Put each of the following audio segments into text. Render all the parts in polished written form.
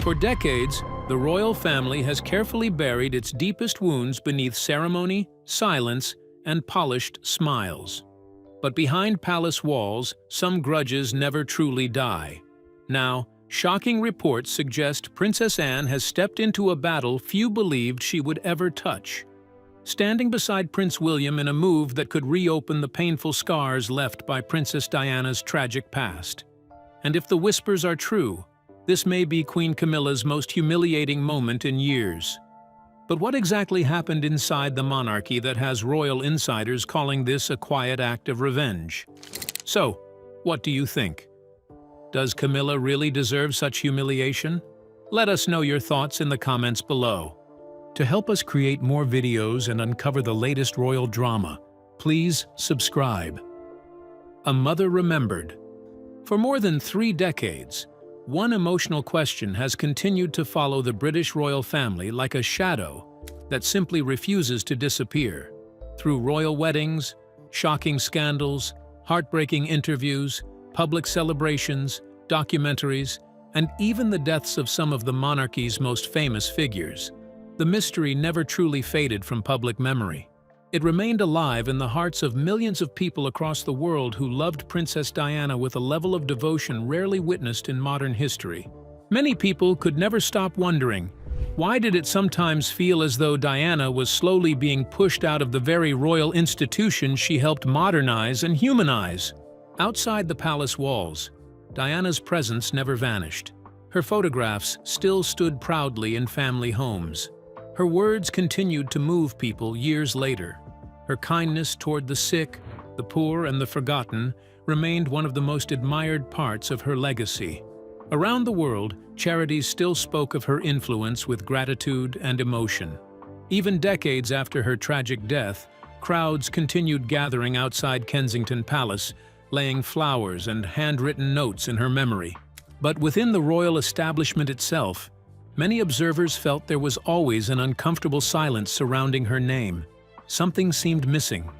For decades, the royal family has carefully buried its deepest wounds beneath ceremony, silence, and polished smiles. But behind palace walls, some grudges never truly die. Now, shocking reports suggest Princess Anne has stepped into a battle few believed she would ever touch, standing beside Prince William in a move that could reopen the painful scars left by Princess Diana's tragic past. And if the whispers are true, this may be Queen Camilla's most humiliating moment in years. But what exactly happened inside the monarchy that has royal insiders calling this a quiet act of revenge? So, what do you think? Does Camilla really deserve such humiliation? Let us know your thoughts in the comments below. To help us create more videos and uncover the latest royal drama, please subscribe. A Mother Remembered. For more than 3 decades, one emotional question has continued to follow the British royal family like a shadow that simply refuses to disappear. Through royal weddings, shocking scandals, heartbreaking interviews, public celebrations, documentaries, and even the deaths of some of the monarchy's most famous figures, the mystery never truly faded from public memory. It remained alive in the hearts of millions of people across the world who loved Princess Diana with a level of devotion rarely witnessed in modern history. Many people could never stop wondering, why did it sometimes feel as though Diana was slowly being pushed out of the very royal institution she helped modernize and humanize? Outside the palace walls, Diana's presence never vanished. Her photographs still stood proudly in family homes. Her words continued to move people years later. Her kindness toward the sick, the poor, and the forgotten remained one of the most admired parts of her legacy. Around the world, charities still spoke of her influence with gratitude and emotion. Even decades after her tragic death, crowds continued gathering outside Kensington Palace, laying flowers and handwritten notes in her memory. But within the royal establishment itself, many observers felt there was always an uncomfortable silence surrounding her name. Something seemed missing,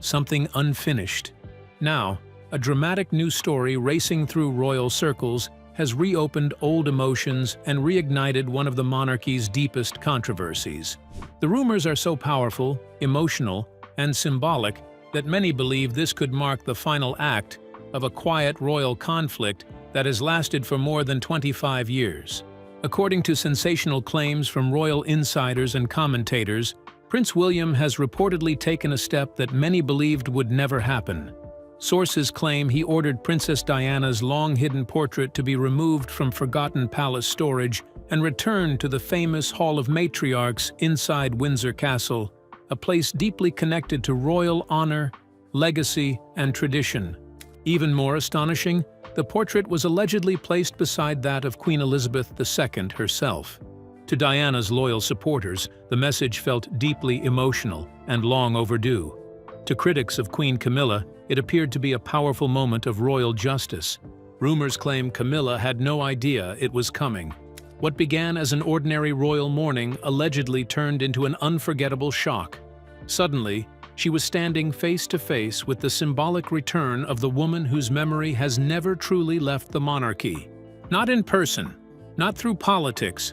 something unfinished. Now, a dramatic new story racing through royal circles has reopened old emotions and reignited one of the monarchy's deepest controversies. The rumors are so powerful, emotional, and symbolic that many believe this could mark the final act of a quiet royal conflict that has lasted for more than 25 years. According to sensational claims from royal insiders and commentators, Prince William has reportedly taken a step that many believed would never happen. Sources claim he ordered Princess Diana's long-hidden portrait to be removed from forgotten palace storage and returned to the famous Hall of Matriarchs inside Windsor Castle, a place deeply connected to royal honor, legacy, and tradition. Even more astonishing, the portrait was allegedly placed beside that of Queen Elizabeth II herself. To Diana's loyal supporters, the message felt deeply emotional and long overdue. To critics of Queen Camilla, it appeared to be a powerful moment of royal justice. Rumors claim Camilla had no idea it was coming. What began as an ordinary royal mourning allegedly turned into an unforgettable shock. Suddenly, she was standing face to face with the symbolic return of the woman whose memory has never truly left the monarchy. Not in person, not through politics,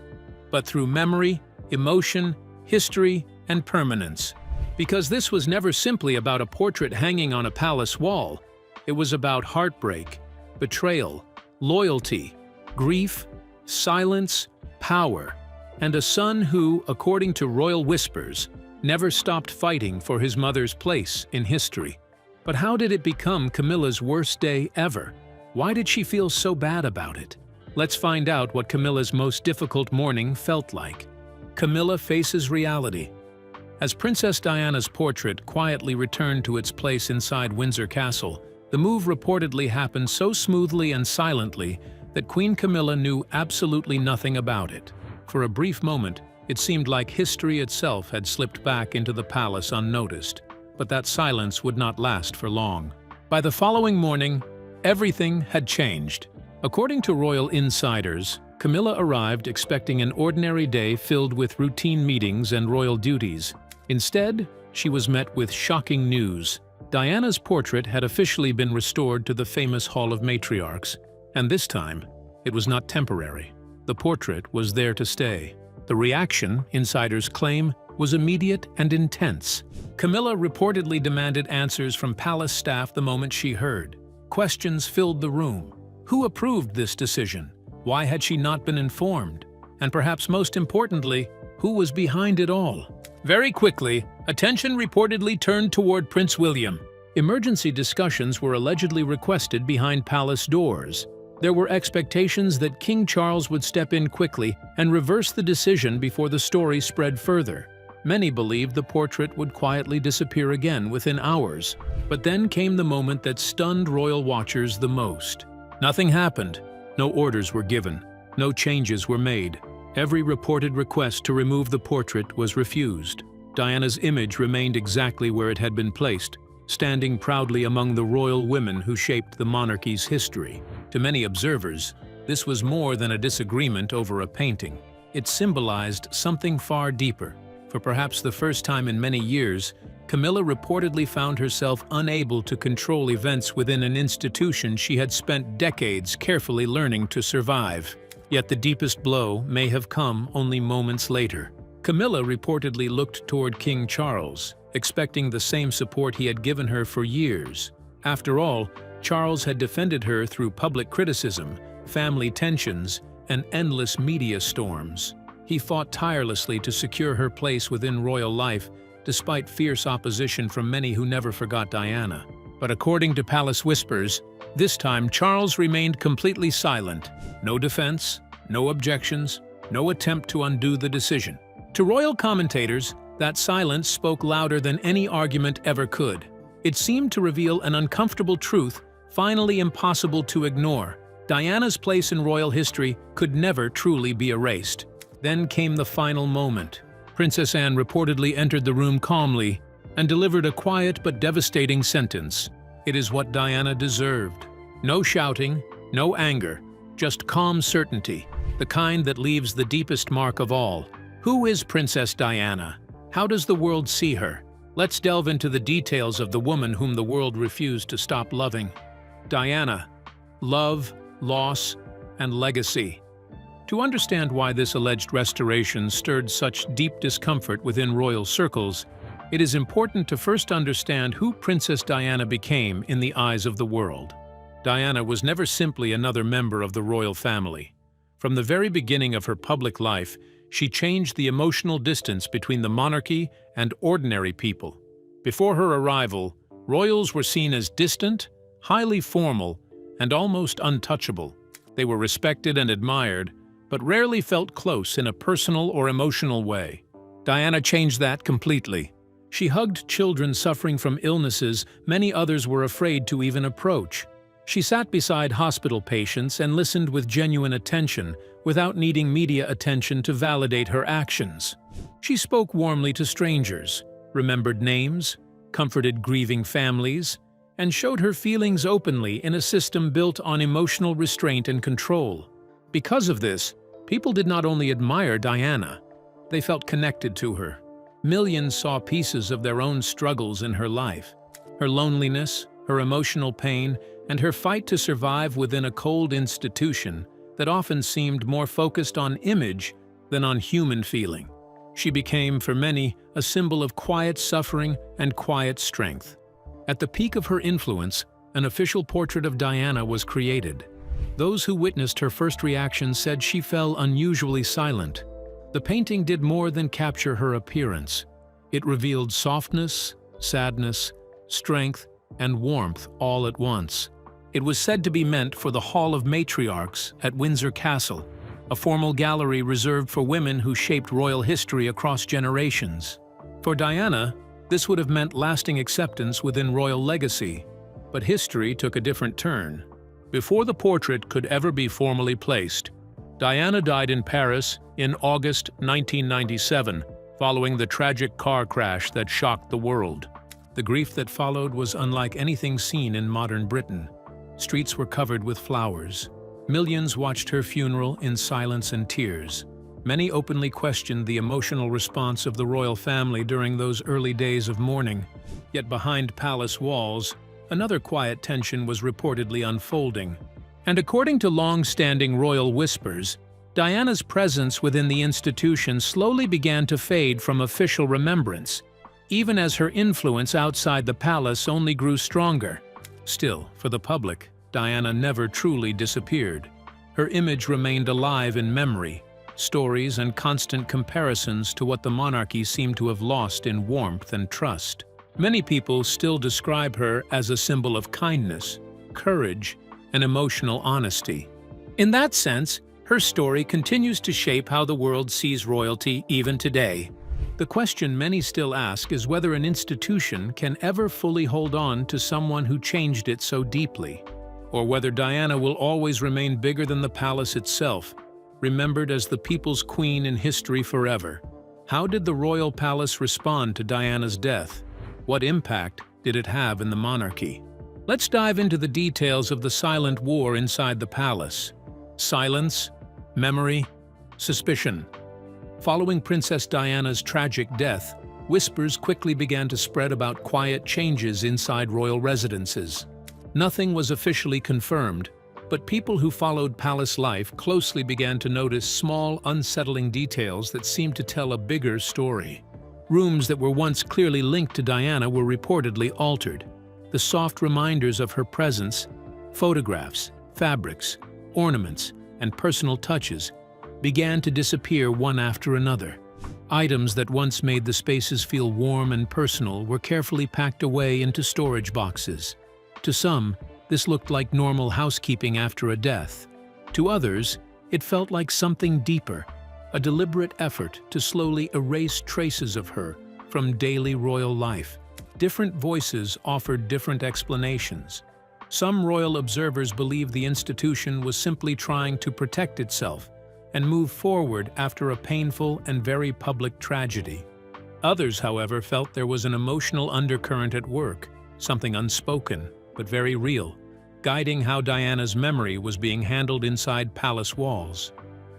but through memory, emotion, history, and permanence. Because this was never simply about a portrait hanging on a palace wall. It was about heartbreak, betrayal, loyalty, grief, silence, power, and a son who, according to royal whispers, never stopped fighting for his mother's place in history. But how did it become Camilla's worst day ever? Why did she feel so bad about it? Let's find out what Camilla's most difficult morning felt like. Camilla faces reality. As Princess Diana's portrait quietly returned to its place inside Windsor Castle, the move reportedly happened so smoothly and silently that Queen Camilla knew absolutely nothing about it. For a brief moment, it seemed like history itself had slipped back into the palace unnoticed. But that silence would not last for long. By the following morning, everything had changed. According to royal insiders, Camilla arrived expecting an ordinary day filled with routine meetings and royal duties. Instead, she was met with shocking news. Diana's portrait had officially been restored to the famous Hall of Matriarchs, and this time, it was not temporary. The portrait was there to stay. The reaction, insiders claim, was immediate and intense. Camilla reportedly demanded answers from palace staff the moment she heard. Questions filled the room. Who approved this decision? Why had she not been informed? And perhaps most importantly, who was behind it all? Very quickly, attention reportedly turned toward Prince William. Emergency discussions were allegedly requested behind palace doors. There were expectations that King Charles would step in quickly and reverse the decision before the story spread further. Many believed the portrait would quietly disappear again within hours. But then came the moment that stunned royal watchers the most. Nothing happened. No orders were given. No changes were made. Every reported request to remove the portrait was refused. Diana's image remained exactly where it had been placed, standing proudly among the royal women who shaped the monarchy's history. To many observers, this was more than a disagreement over a painting. It symbolized something far deeper. For perhaps the first time in many years, Camilla reportedly found herself unable to control events within an institution she had spent decades carefully learning to survive. Yet the deepest blow may have come only moments later. Camilla reportedly looked toward King Charles, expecting the same support he had given her for years. After all, Charles had defended her through public criticism, family tensions, and endless media storms. He fought tirelessly to secure her place within royal life, despite fierce opposition from many who never forgot Diana. But according to palace whispers, this time Charles remained completely silent. No defense, no objections, no attempt to undo the decision. To royal commentators, that silence spoke louder than any argument ever could. It seemed to reveal an uncomfortable truth, finally impossible to ignore. Diana's place in royal history could never truly be erased. Then came the final moment. Princess Anne reportedly entered the room calmly and delivered a quiet but devastating sentence. It is what Diana deserved. No shouting, no anger, just calm certainty, the kind that leaves the deepest mark of all. Who is Princess Diana? How does the world see her? Let's delve into the details of the woman whom the world refused to stop loving. Diana. Love, loss, and legacy. To understand why this alleged restoration stirred such deep discomfort within royal circles, it is important to first understand who Princess Diana became in the eyes of the world. Diana was never simply another member of the royal family. From the very beginning of her public life, she changed the emotional distance between the monarchy and ordinary people. Before her arrival, royals were seen as distant, highly formal, and almost untouchable. They were respected and admired, but rarely felt close in a personal or emotional way. Diana changed that completely. She hugged children suffering from illnesses many others were afraid to even approach. She sat beside hospital patients and listened with genuine attention, without needing media attention to validate her actions. She spoke warmly to strangers, remembered names, comforted grieving families, and showed her feelings openly in a system built on emotional restraint and control. Because of this, people did not only admire Diana, they felt connected to her. Millions saw pieces of their own struggles in her life. Her loneliness, her emotional pain, and her fight to survive within a cold institution that often seemed more focused on image than on human feeling. She became, for many, a symbol of quiet suffering and quiet strength. At the peak of her influence, an official portrait of Diana was created. Those who witnessed her first reaction said she fell unusually silent. The painting did more than capture her appearance. It revealed softness, sadness, strength, and warmth all at once. It was said to be meant for the Hall of Matriarchs at Windsor Castle, a formal gallery reserved for women who shaped royal history across generations. For Diana, this would have meant lasting acceptance within royal legacy. But history took a different turn. Before the portrait could ever be formally placed, Diana died in Paris in August 1997, following the tragic car crash that shocked the world. The grief that followed was unlike anything seen in modern Britain. Streets were covered with flowers. Millions watched her funeral in silence and tears. Many openly questioned the emotional response of the royal family during those early days of mourning. Yet behind palace walls, another quiet tension was reportedly unfolding. And according to long-standing royal whispers, Diana's presence within the institution slowly began to fade from official remembrance, even as her influence outside the palace only grew stronger. Still, for the public, Diana never truly disappeared. Her image remained alive in memory, stories and constant comparisons to what the monarchy seemed to have lost in warmth and trust. Many people still describe her as a symbol of kindness, courage, and emotional honesty. In that sense, her story continues to shape how the world sees royalty even today. The question many still ask is whether an institution can ever fully hold on to someone who changed it so deeply, or whether Diana will always remain bigger than the palace itself, remembered as the people's queen in history forever. How did the royal palace respond to Diana's death? What impact did it have in the monarchy? Let's dive into the details of the silent war inside the palace. Silence, memory, suspicion. Following Princess Diana's tragic death, whispers quickly began to spread about quiet changes inside royal residences. Nothing was officially confirmed, but people who followed palace life closely began to notice small, unsettling details that seemed to tell a bigger story. Rooms that were once clearly linked to Diana were reportedly altered. The soft reminders of her presence, photographs, fabrics, ornaments, and personal touches began to disappear one after another. Items that once made the spaces feel warm and personal were carefully packed away into storage boxes. To some, this looked like normal housekeeping after a death. To others, it felt like something deeper, a deliberate effort to slowly erase traces of her from daily royal life. Different voices offered different explanations. Some royal observers believed the institution was simply trying to protect itself and move forward after a painful and very public tragedy. Others, however, felt there was an emotional undercurrent at work, something unspoken but very real, guiding how Diana's memory was being handled inside palace walls.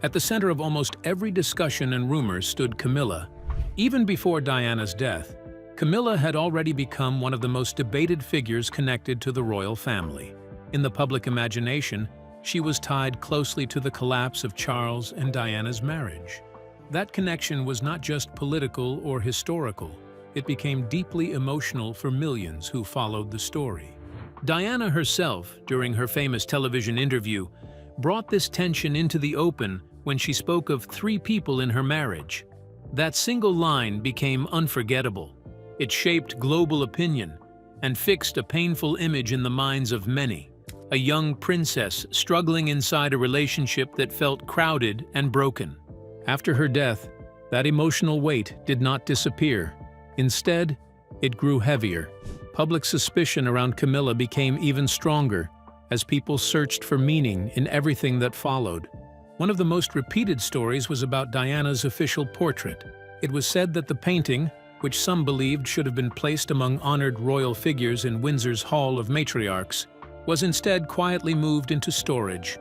At the center of almost every discussion and rumor stood Camilla. Even before Diana's death, Camilla had already become one of the most debated figures connected to the royal family. In the public imagination, she was tied closely to the collapse of Charles and Diana's marriage. That connection was not just political or historical, it became deeply emotional for millions who followed the story. Diana herself, during her famous television interview, brought this tension into the open when she spoke of 3 people in her marriage. That single line became unforgettable. It shaped global opinion and fixed a painful image in the minds of many. A young princess struggling inside a relationship that felt crowded and broken. After her death, that emotional weight did not disappear. Instead, it grew heavier. Public suspicion around Camilla became even stronger as people searched for meaning in everything that followed. One of the most repeated stories was about Diana's official portrait. It was said that the painting, which some believed should have been placed among honored royal figures in Windsor's Hall of Matriarchs, was instead quietly moved into storage,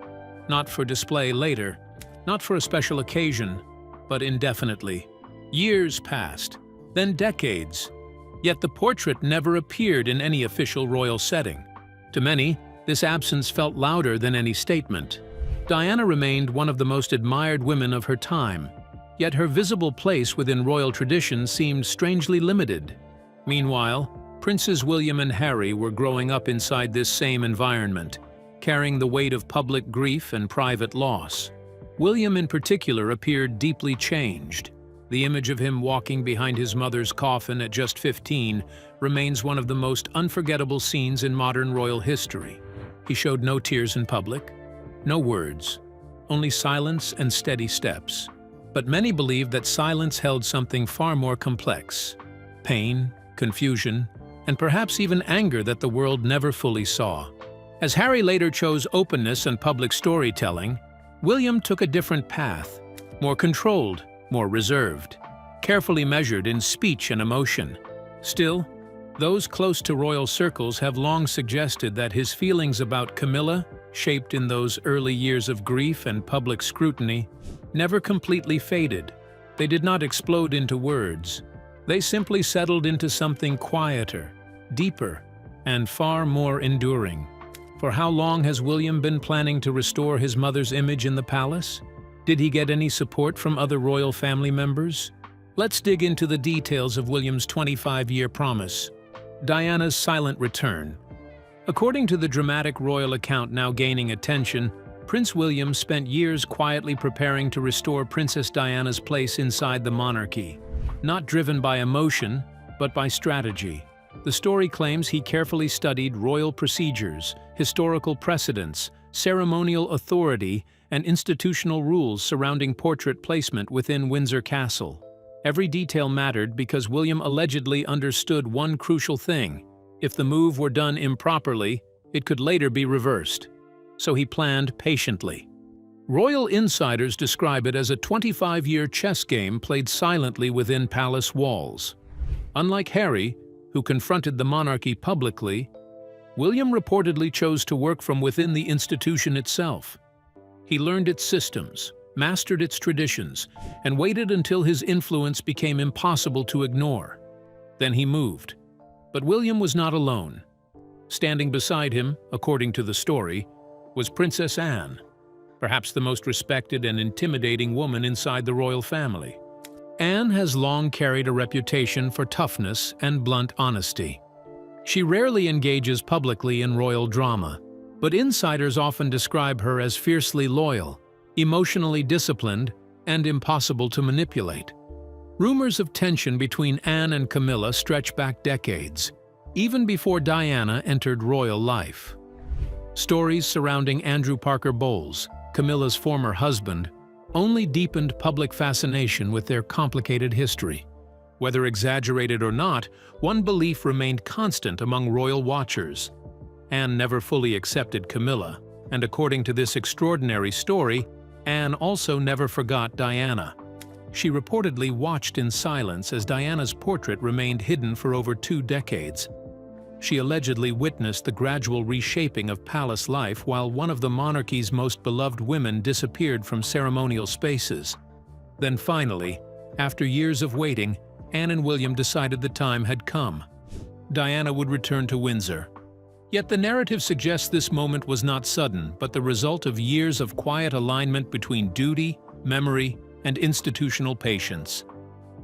not for display later, not for a special occasion, but indefinitely. Years passed, then decades, yet the portrait never appeared in any official royal setting. To many, this absence felt louder than any statement. Diana remained one of the most admired women of her time, yet her visible place within royal tradition seemed strangely limited. Meanwhile, Princes William and Harry were growing up inside this same environment, carrying the weight of public grief and private loss. William in particular appeared deeply changed. The image of him walking behind his mother's coffin at just 15 remains one of the most unforgettable scenes in modern royal history. He showed no tears in public, no words, only silence and steady steps. But many believed that silence held something far more complex: pain, confusion, and perhaps even anger that the world never fully saw. As Harry later chose openness and public storytelling, William took a different path, more controlled, more reserved, carefully measured in speech and emotion. Still, those close to royal circles have long suggested that his feelings about Camilla, shaped in those early years of grief and public scrutiny, never completely faded. They did not explode into words. They simply settled into something quieter, deeper, and far more enduring. For how long has William been planning to restore his mother's image in the palace? Did he get any support from other royal family members? Let's dig into the details of William's 25-year promise. Diana's silent return. According to the dramatic royal account now gaining attention, Prince William spent years quietly preparing to restore Princess Diana's place inside the monarchy, not driven by emotion, but by strategy. The story claims he carefully studied royal procedures, historical precedents, ceremonial authority, and institutional rules surrounding portrait placement within Windsor Castle. Every detail mattered because William allegedly understood one crucial thing: if the move were done improperly, it could later be reversed. So he planned patiently. Royal insiders describe it as a 25-year chess game played silently within palace walls. Unlike Harry, who confronted the monarchy publicly, William reportedly chose to work from within the institution itself. He learned its systems, mastered its traditions, and waited until his influence became impossible to ignore. Then he moved. But William was not alone. Standing beside him, according to the story, was Princess Anne, perhaps the most respected and intimidating woman inside the royal family. Anne has long carried a reputation for toughness and blunt honesty. She rarely engages publicly in royal drama, but insiders often describe her as fiercely loyal, emotionally disciplined, and impossible to manipulate. Rumors of tension between Anne and Camilla stretch back decades, even before Diana entered royal life. Stories surrounding Andrew Parker Bowles, Camilla's former husband, only deepened public fascination with their complicated history. Whether exaggerated or not, one belief remained constant among royal watchers. Anne never fully accepted Camilla, and according to this extraordinary story, Anne also never forgot Diana. She reportedly watched in silence as Diana's portrait remained hidden for over 2 decades. She allegedly witnessed the gradual reshaping of palace life while one of the monarchy's most beloved women disappeared from ceremonial spaces. Then finally, after years of waiting, Anne and William decided the time had come. Diana would return to Windsor. Yet the narrative suggests this moment was not sudden, but the result of years of quiet alignment between duty, memory, and institutional patience.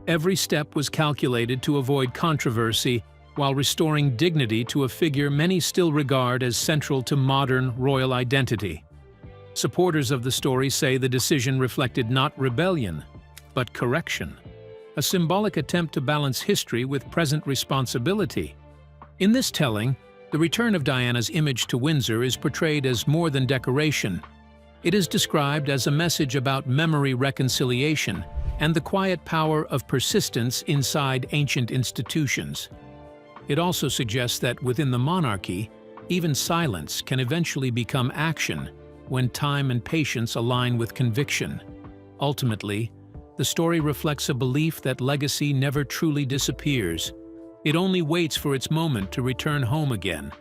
Every step was calculated to avoid controversy while restoring dignity to a figure many still regard as central to modern royal identity. Supporters of the story say the decision reflected not rebellion, but correction, a symbolic attempt to balance history with present responsibility. In this telling, the return of Diana's image to Windsor is portrayed as more than decoration. It is described as a message about memory reconciliation and the quiet power of persistence inside ancient institutions. It also suggests that within the monarchy, even silence can eventually become action when time and patience align with conviction. Ultimately, the story reflects a belief that legacy never truly disappears. It only waits for its moment to return home again.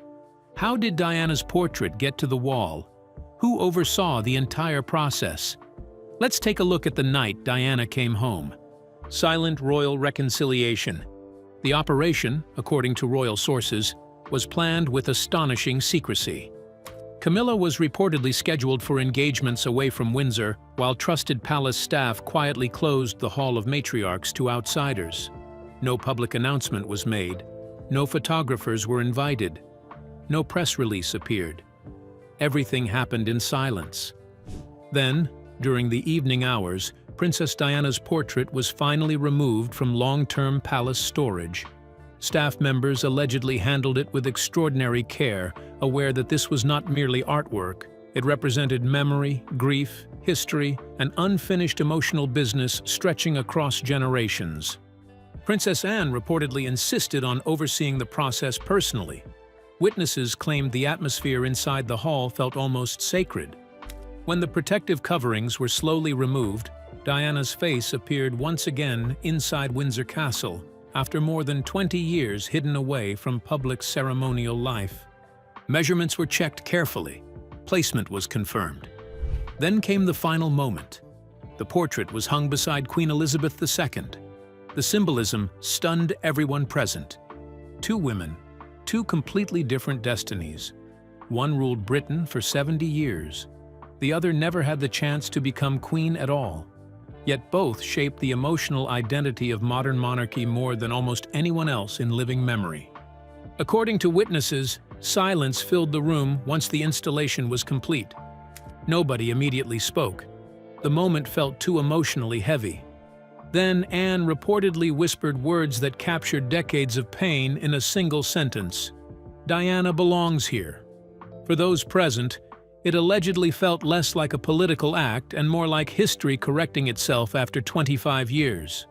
How did Diana's portrait get to the wall? Who oversaw the entire process? Let's take a look at the night Diana came home. Silent royal reconciliation. The operation, according to royal sources, was planned with astonishing secrecy. Camilla was reportedly scheduled for engagements away from Windsor, while trusted palace staff quietly closed the Hall of Matriarchs to outsiders. No public announcement was made. No photographers were invited. No press release appeared. Everything happened in silence. Then, during the evening hours, Princess Diana's portrait was finally removed from long-term palace storage. Staff members allegedly handled it with extraordinary care, aware that this was not merely artwork. It represented memory, grief, history, and unfinished emotional business stretching across generations. Princess Anne reportedly insisted on overseeing the process personally. Witnesses claimed the atmosphere inside the hall felt almost sacred. When the protective coverings were slowly removed, Diana's face appeared once again inside Windsor Castle, after more than 20 years hidden away from public ceremonial life. Measurements were checked carefully. Placement was confirmed. Then came the final moment. The portrait was hung beside Queen Elizabeth II. The symbolism stunned everyone present. 2 women, 2 completely different destinies. One ruled Britain for 70 years. The other never had the chance to become queen at all. Yet both shaped the emotional identity of modern monarchy more than almost anyone else in living memory. According to witnesses, silence filled the room once the installation was complete. Nobody immediately spoke. The moment felt too emotionally heavy. Then Anne reportedly whispered words that captured decades of pain in a single sentence. "Diana belongs here." For those present, it allegedly felt less like a political act and more like history correcting itself after 25 years.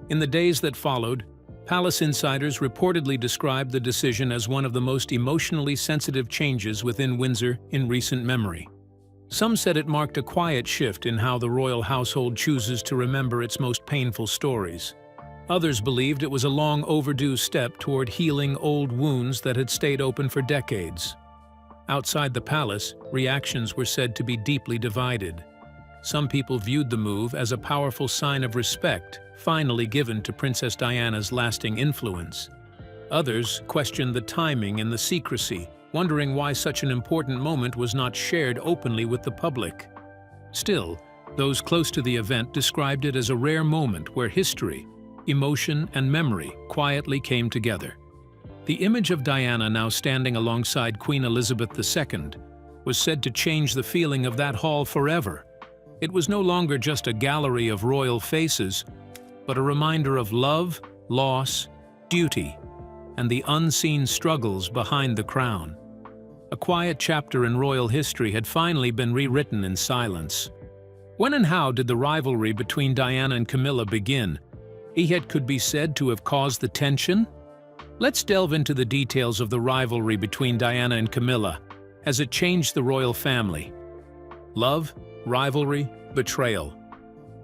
In the days that followed, palace insiders reportedly described the decision as one of the most emotionally sensitive changes within Windsor in recent memory. Some said it marked a quiet shift in how the royal household chooses to remember its most painful stories. Others believed it was a long overdue step toward healing old wounds that had stayed open for decades. Outside the palace, reactions were said to be deeply divided. Some people viewed the move as a powerful sign of respect finally given to Princess Diana's lasting influence. Others questioned the timing and the secrecy, wondering why such an important moment was not shared openly with the public. Still, those close to the event described it as a rare moment where history, emotion, and memory quietly came together. The image of Diana now standing alongside Queen Elizabeth II was said to change the feeling of that hall forever. It was no longer just a gallery of royal faces, but a reminder of love, loss, duty, and the unseen struggles behind the crown. A quiet chapter in royal history had finally been rewritten in silence. When and how did the rivalry between Diana and Camilla begin? It could be said to have caused the tension? Let's delve into the details of the rivalry between Diana and Camilla. Has it changed the royal family? Love, rivalry, betrayal.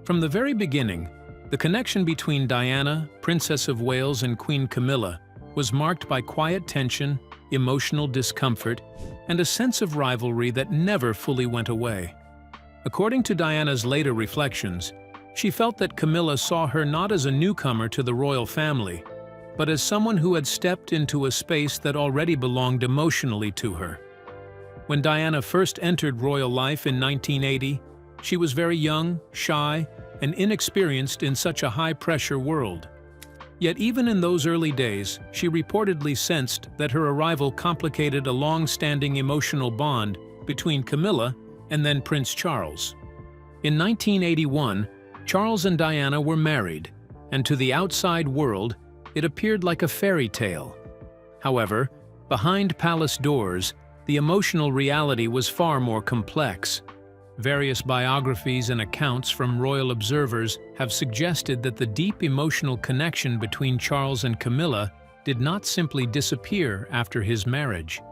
From the very beginning, the connection between Diana, Princess of Wales, and Queen Camilla was marked by quiet tension, emotional discomfort, and a sense of rivalry that never fully went away. According to Diana's later reflections, she felt that Camilla saw her not as a newcomer to the royal family, but as someone who had stepped into a space that already belonged emotionally to her. When Diana first entered royal life in 1980, she was very young, shy, and inexperienced in such a high-pressure world. Yet even in those early days, she reportedly sensed that her arrival complicated a long-standing emotional bond between Camilla and then Prince Charles. In 1981, Charles and Diana were married, and to the outside world, it appeared like a fairy tale. However, behind palace doors, the emotional reality was far more complex. Various biographies and accounts from royal observers have suggested that the deep emotional connection between Charles and Camilla did not simply disappear after his marriage.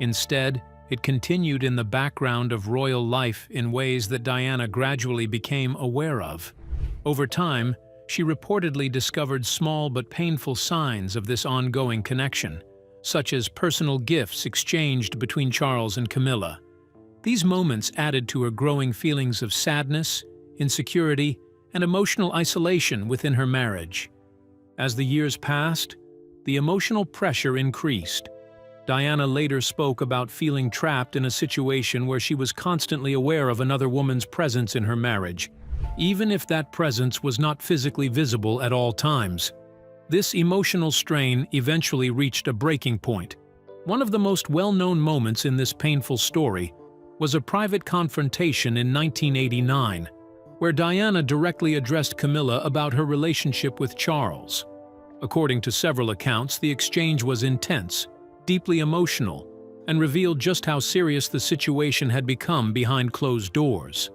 Instead, it continued in the background of royal life in ways that Diana gradually became aware of. Over time, she reportedly discovered small but painful signs of this ongoing connection, such as personal gifts exchanged between Charles and Camilla. These moments added to her growing feelings of sadness, insecurity, and emotional isolation within her marriage. As the years passed, the emotional pressure increased. Diana later spoke about feeling trapped in a situation where she was constantly aware of another woman's presence in her marriage, even if that presence was not physically visible at all times. This emotional strain eventually reached a breaking point. One of the most well-known moments in this painful story was a private confrontation in 1989, where Diana directly addressed Camilla about her relationship with Charles. According to several accounts, the exchange was intense, deeply emotional, and revealed just how serious the situation had become behind closed doors.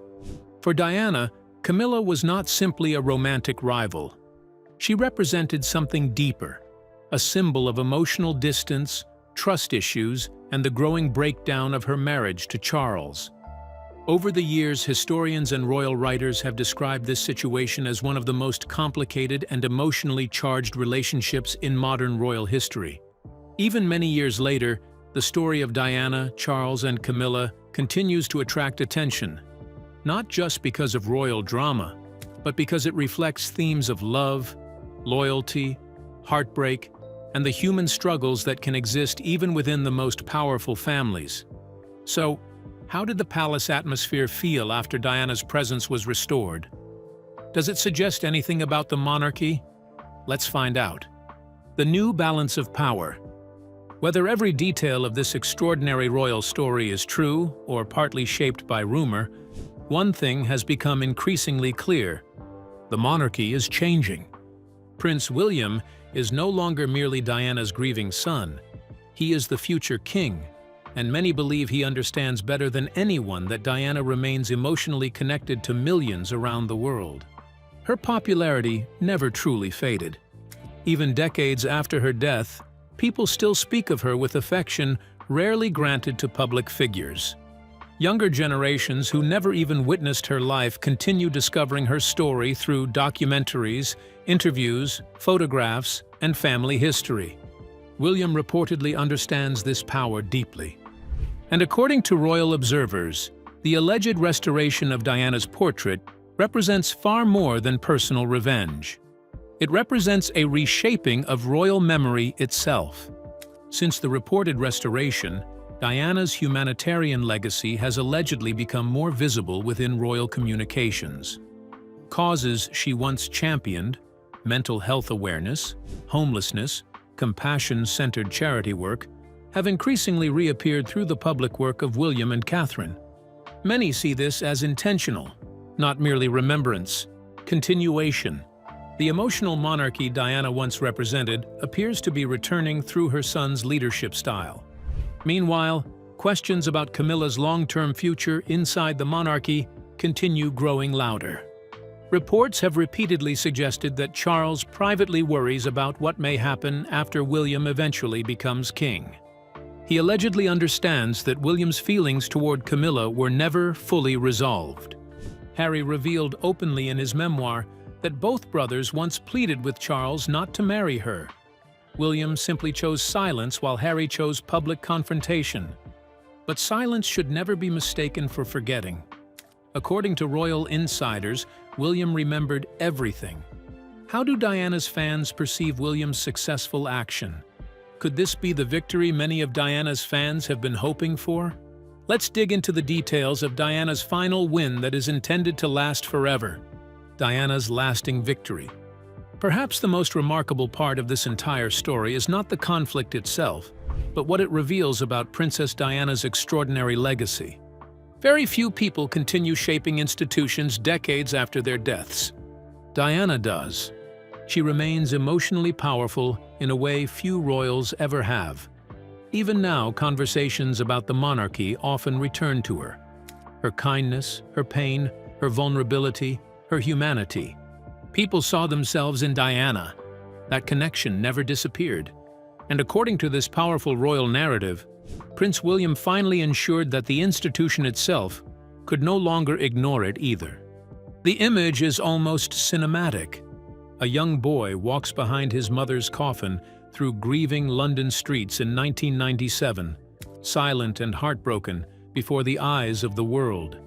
For Diana, Camilla was not simply a romantic rival. She represented something deeper, a symbol of emotional distance, trust issues, and the growing breakdown of her marriage to Charles. Over the years, historians and royal writers have described this situation as one of the most complicated and emotionally charged relationships in modern royal history. Even many years later, the story of Diana, Charles, and Camilla continues to attract attention, not just because of royal drama, but because it reflects themes of love, loyalty, heartbreak, and the human struggles that can exist even within the most powerful families. So, How did the palace atmosphere feel after Diana's presence was restored? Does it suggest anything about the monarchy? Let's find out. The new balance of power. Whether every detail of this extraordinary royal story is true or partly shaped by rumor, one thing has become increasingly clear. The monarchy is changing. Prince William is no longer merely Diana's grieving son. He is the future king, and many believe he understands better than anyone that Diana remains emotionally connected to millions around the world. Her popularity never truly faded. Even decades after her death, people still speak of her with affection rarely granted to public figures. Younger generations who never even witnessed her life continue discovering her story through documentaries, interviews, photographs, and family history. William reportedly understands this power deeply. And according to royal observers, the alleged restoration of Diana's portrait represents far more than personal revenge. It represents a reshaping of royal memory itself. Since the reported restoration, Diana's humanitarian legacy has allegedly become more visible within royal communications. Causes she once championed, mental health awareness, homelessness, compassion-centered charity work, have increasingly reappeared through the public work of William and Catherine. Many see this as intentional, not merely remembrance, continuation. The emotional monarchy Diana once represented appears to be returning through her son's leadership style. Meanwhile, questions about Camilla's long-term future inside the monarchy continue growing louder. Reports have repeatedly suggested that Charles privately worries about what may happen after William eventually becomes king. He allegedly understands that William's feelings toward Camilla were never fully resolved. Harry revealed openly in his memoir that both brothers once pleaded with Charles not to marry her. William simply chose silence while Harry chose public confrontation. But silence should never be mistaken for forgetting. According to royal insiders, William remembered everything. How do Diana's fans perceive William's successful action? Could this be the victory many of Diana's fans have been hoping for? Let's dig into the details of Diana's final win that is intended to last forever. Diana's lasting victory. Perhaps the most remarkable part of this entire story is not the conflict itself, but what it reveals about Princess Diana's extraordinary legacy. Very few people continue shaping institutions decades after their deaths. Diana does. She remains emotionally powerful in a way few royals ever have. Even now, conversations about the monarchy often return to her. Her kindness, her pain, her vulnerability, her humanity. People saw themselves in Diana. That connection never disappeared. And according to this powerful royal narrative, Prince William finally ensured that the institution itself could no longer ignore it either. The image is almost cinematic. A young boy walks behind his mother's coffin through grieving London streets in 1997, silent and heartbroken before the eyes of the world.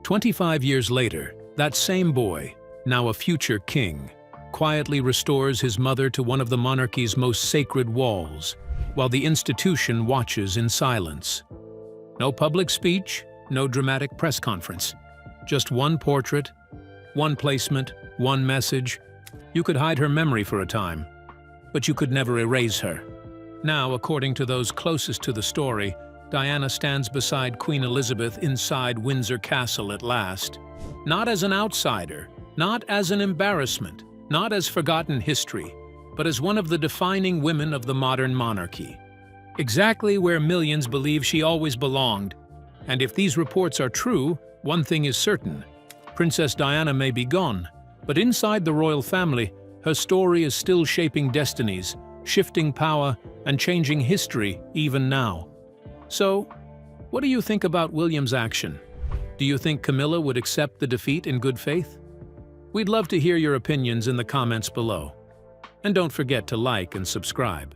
25 years later, that same boy, now a future king, quietly restores his mother to one of the monarchy's most sacred walls, while the institution watches in silence. No public speech, no dramatic press conference. Just one portrait, one placement, one message. You could hide her memory for a time, but you could never erase her. Now, according to those closest to the story, Diana stands beside Queen Elizabeth inside Windsor Castle at last. Not as an outsider, not as an embarrassment, not as forgotten history, but as one of the defining women of the modern monarchy. Exactly where millions believe she always belonged. And if these reports are true, one thing is certain. Princess Diana may be gone, but inside the royal family, her story is still shaping destinies, shifting power, and changing history even now. So, what do you think about William's action? Do you think Camilla would accept the defeat in good faith? We'd love to hear your opinions in the comments below. And don't forget to like and subscribe.